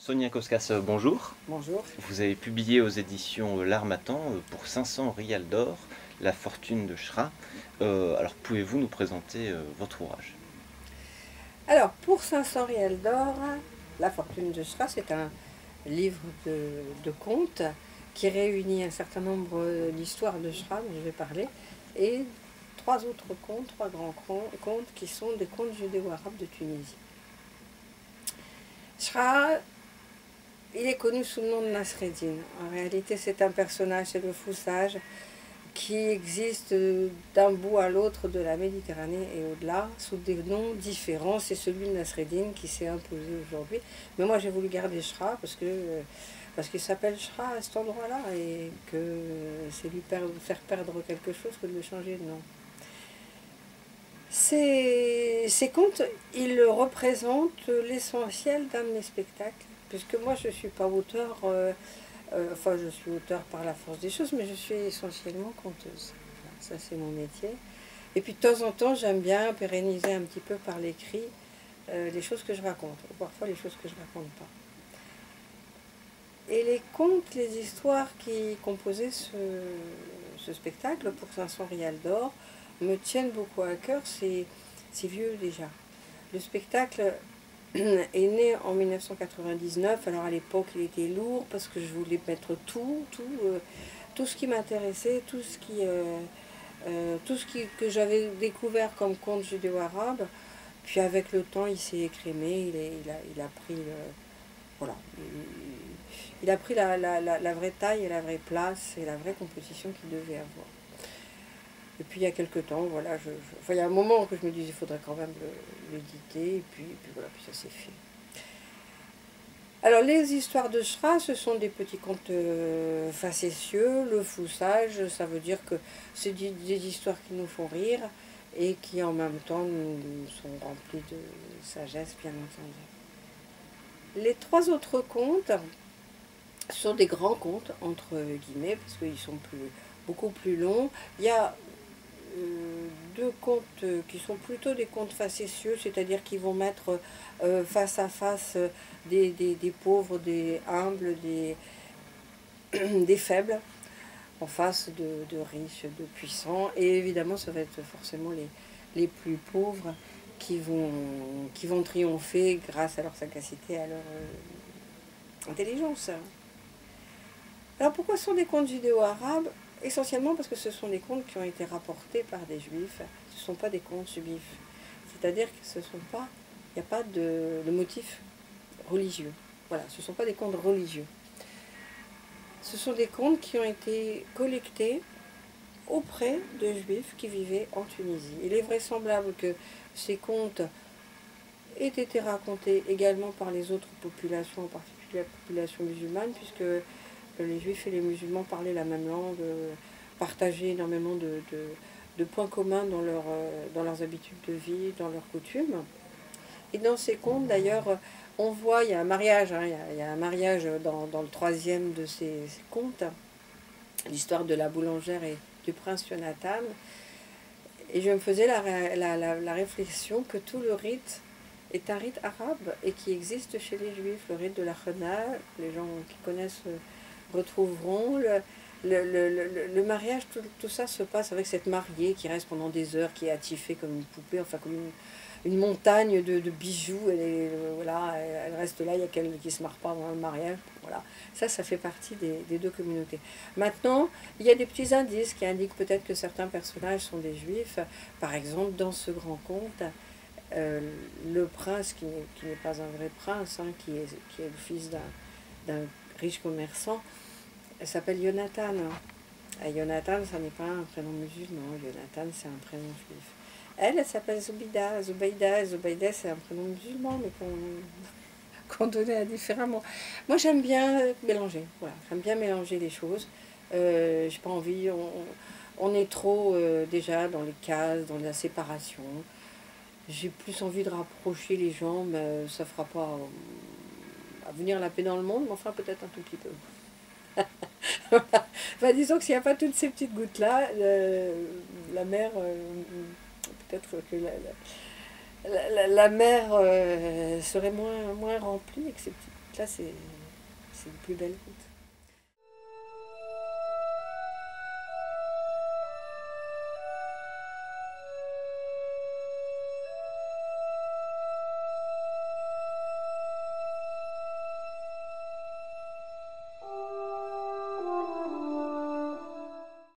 Sonia Koskas, bonjour. Bonjour. Vous avez publié aux éditions L'Harmattan pour 500 rials d'or, La fortune de Shra. Alors pouvez-vous nous présenter votre ouvrage? Alors, pour 500 riels d'or, La fortune de Shra, c'est un livre de contes qui réunit un certain nombre d'histoires de Shra, dont je vais parler, et trois autres contes, trois grands contes qui sont des contes judéo-arabes de Tunisie. Shra, il est connu sous le nom de Nasreddin. En réalité, c'est un personnage, c'est le fou sage, qui existe d'un bout à l'autre de la Méditerranée et au-delà, sous des noms différents. C'est celui de Nasreddin qui s'est imposé aujourd'hui. Mais moi, j'ai voulu garder Shra parce qu'il s'appelle Shra à cet endroit-là et que c'est lui faire perdre quelque chose que de le changer de nom. Ces contes, ils représentent l'essentiel d'un de mes spectacles, puisque moi, je ne suis pas auteur... enfin, je suis auteur par la force des choses, mais je suis essentiellement conteuse. Ça, c'est mon métier. Et puis, de temps en temps, j'aime bien pérenniser un petit peu par l'écrit les choses que je raconte, ou parfois les choses que je raconte pas. Et les contes, les histoires qui composaient ce spectacle pour 500 rials d'or me tiennent beaucoup à cœur. C'est vieux déjà. Le spectacle est né en 1999. Alors à l'époque, il était lourd parce que je voulais mettre tout ce qui m'intéressait, que j'avais découvert comme conte judéo-arabe. Puis avec le temps, il s'est écrémé, il a pris, voilà, il a pris la vraie taille et la vraie place et la vraie composition qu'il devait avoir. Et puis il y a quelques temps, voilà, enfin, il y a un moment que je me disais il faudrait quand même l'éditer, et puis voilà, puis ça s'est fait. Alors les histoires de Shra, ce sont des petits contes facétieux. Le fou sage, ça veut dire que c'est des histoires qui nous font rire et qui en même temps nous sont remplies de sagesse, bien entendu. Les trois autres contes sont des grands contes, entre guillemets, parce qu'ils sont beaucoup plus longs. Il y a deux contes qui sont plutôt des contes facétieux, c'est-à-dire qui vont mettre face à face des pauvres, des humbles, des faibles, en face de riches, de puissants. Et évidemment, ça va être forcément les plus pauvres qui vont triompher grâce à leur sagacité, à leur intelligence. Alors pourquoi ce sont des contes judéo-arabes? Essentiellement parce que ce sont des contes qui ont été rapportés par des juifs. Ce ne sont pas des contes juifs. C'est-à-dire que ce sont pas, il n'y a pas de motif religieux. Voilà, ce ne sont pas des contes religieux. Ce sont des contes qui ont été collectés auprès de juifs qui vivaient en Tunisie. Il est vraisemblable que ces contes aient été racontés également par les autres populations, en particulier la population musulmane, puisque les juifs et les musulmans parlaient la même langue, partageaient énormément de points communs dans leurs habitudes de vie, dans leurs coutumes. Et dans ces contes, d'ailleurs, on voit, il y a un mariage, hein, il y a un mariage dans le troisième de ces contes, l'histoire de la boulangère et du prince Jonathan. Et je me faisais la réflexion que tout le rite est un rite arabe et qui existe chez les juifs, le rite de la Khana. Les gens qui connaissent retrouveront le mariage, tout ça se passe avec cette mariée qui reste pendant des heures, qui est attifée comme une poupée, enfin comme une montagne de bijoux. Voilà, elle reste là, il y a quelqu'un qui ne se marre pas pendant le mariage. Voilà. Ça fait partie des deux communautés. Maintenant, il y a des petits indices qui indiquent peut-être que certains personnages sont des juifs. Par exemple, dans ce grand conte, le prince, qui n'est pas un vrai prince, hein, qui est le fils d'un riche commerçant, elle s'appelle Jonathan. Et Jonathan, ça n'est pas un prénom musulman. Jonathan, c'est un prénom juif. Elle s'appelle Zubaida. Zubaida, c'est un prénom musulman, mais qu'on donnait différemment. Moi, j'aime bien mélanger. Voilà, j'aime bien mélanger les choses. J'ai pas envie. On est trop déjà dans les cases, dans la séparation. J'ai plus envie de rapprocher les gens, mais ça fera pas à venir la paix dans le monde, mais enfin peut-être un tout petit peu. Enfin, disons que s'il n'y a pas toutes ces petites gouttes-là, la mer, peut-être que la mer serait moins remplie avec ces petites route-là, c'est une plus belle route.